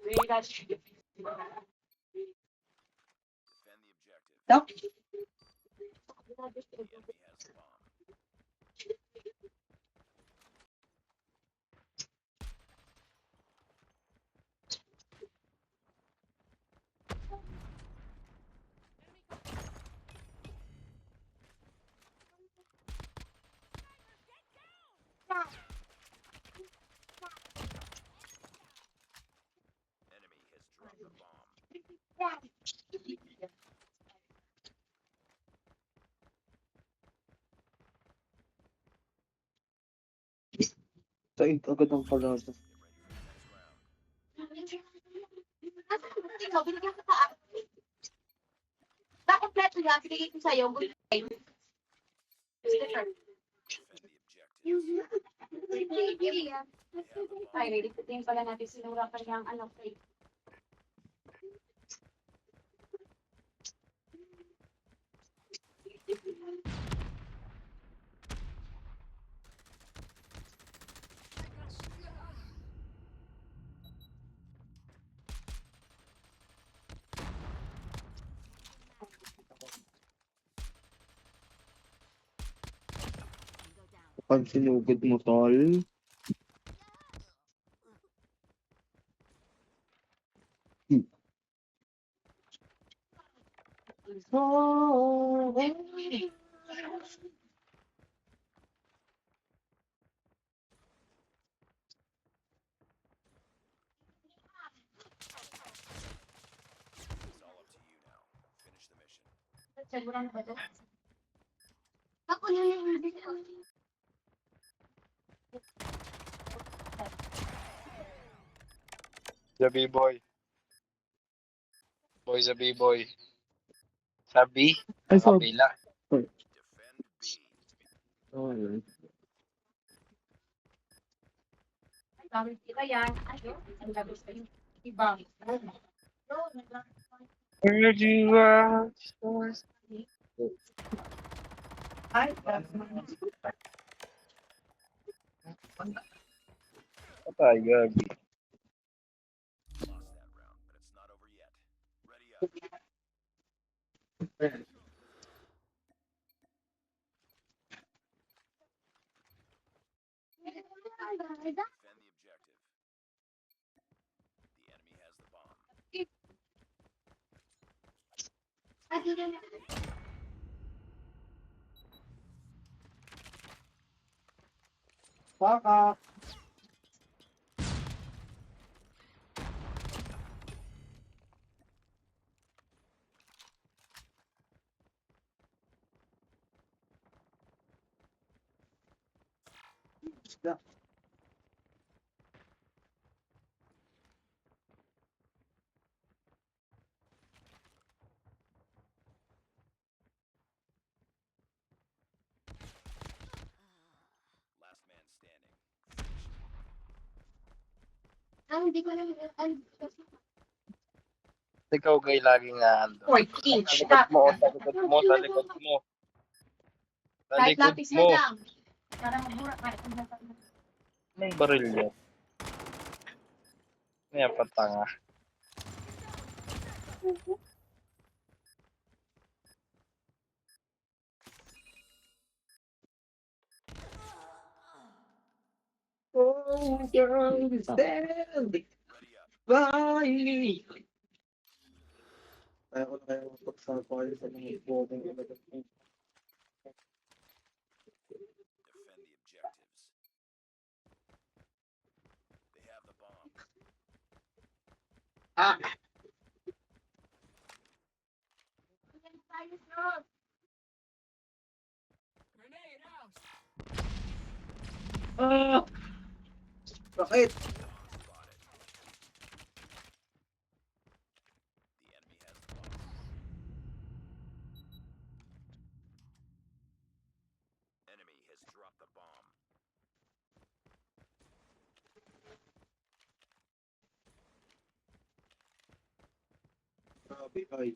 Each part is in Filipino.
Stop. Said agad ang palasa. Kompleto yan, binigay ko sa'yo. Ay, ready ko din pala natin sinura pa niyang ano. Pag sinugod mo, tol. Ako na yung The B-boy. Boy sa B-boy. Sa B, Ay, sa so, kabila. ayun. gamit kita yan. Ano? Ang gabos kayo. Ibang. Where do you are? Ay, Patay, gabi. Baka. Isda. hindi ko lang. Ikaw gay laging ando. 14. Sa likod mo, sa likod mo, sa likod mo. Sa Kahit likod lapis na mo. lang. Para mabura. Kahit May baril yan. May patanga. Oh, girl, stand by me. Ayaw ko na kayo magpagsapaw sa mga ibobong iba. Ah! Ah! Bakit? Grabe, ay.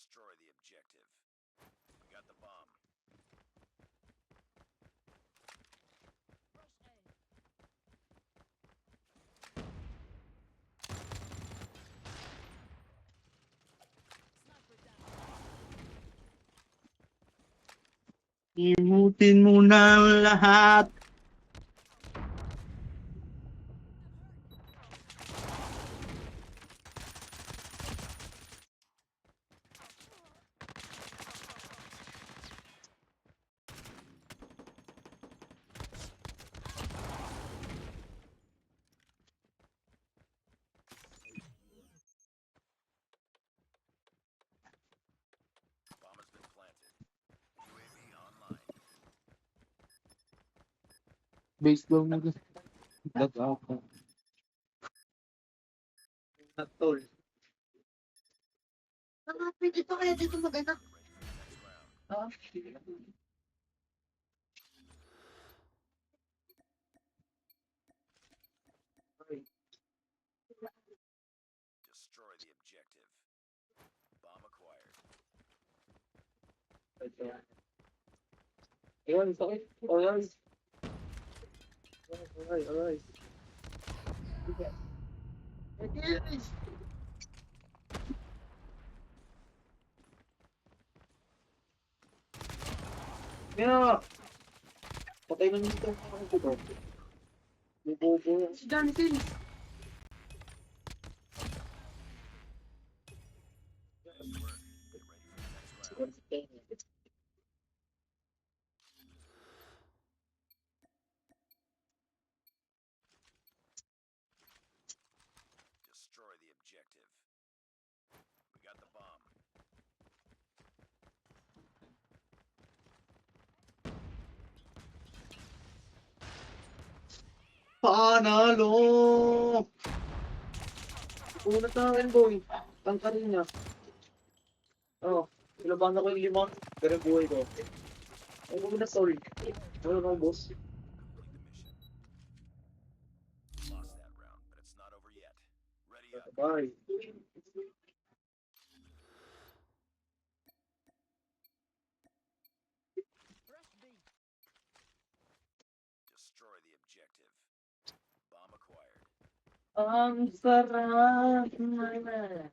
Destroy the objective. We got the bomb. Imutin mo na ang lahat. Bomb has been planted. UAV online. Base daw mo. Look out. Natol. Hanapin ito kaya dito maganda. Ready for the next round. Ah, ay, Destroy the objective. Bomb acquired. ito. Ayun, sakit. Alright. Alright. Yes. Kaya, patay na nito ang ito. Bubobo. Si Johnson. Nice work. Get ready for the next round. Destroy the objective. We got the bomb. Panalo! Unat na akin, boy. Tangkalin niya. Oh, nilaban ako yung limang. Ganun buhay ko. Ay, huwag na sol. Wala kang boss. Complete the mission. Lost that round, but it's not over yet. Ready up. Bye. Destroy the objective. Bomb acquired. Ang sarap naman.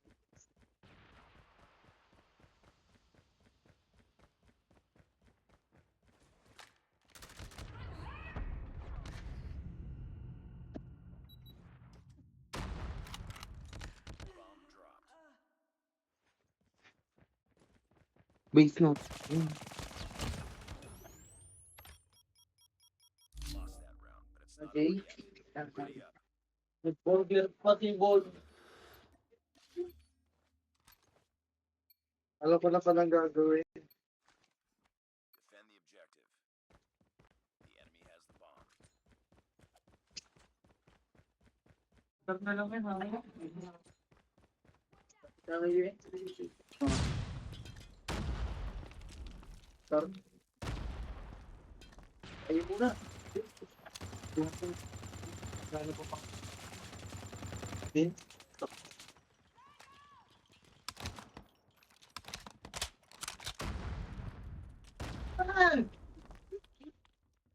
Bomb dropped. Base na. Lost that round, but it's not Okay. over yet. Ready up. Nag-burger pati ball. Alam ko na palang gagawin. Defend the objective. The enemy has the bomb. Sarap na lang yun, ha? Kaya yun. Sarap. Ayun muna. Gano'n po pa. Din. Saan?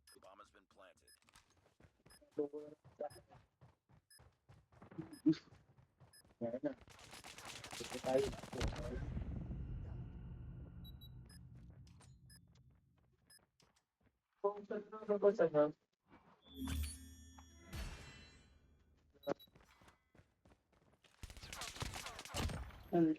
The bomb has been planted. Yan na. Ito tayo. Kung saan na ba sana? Ano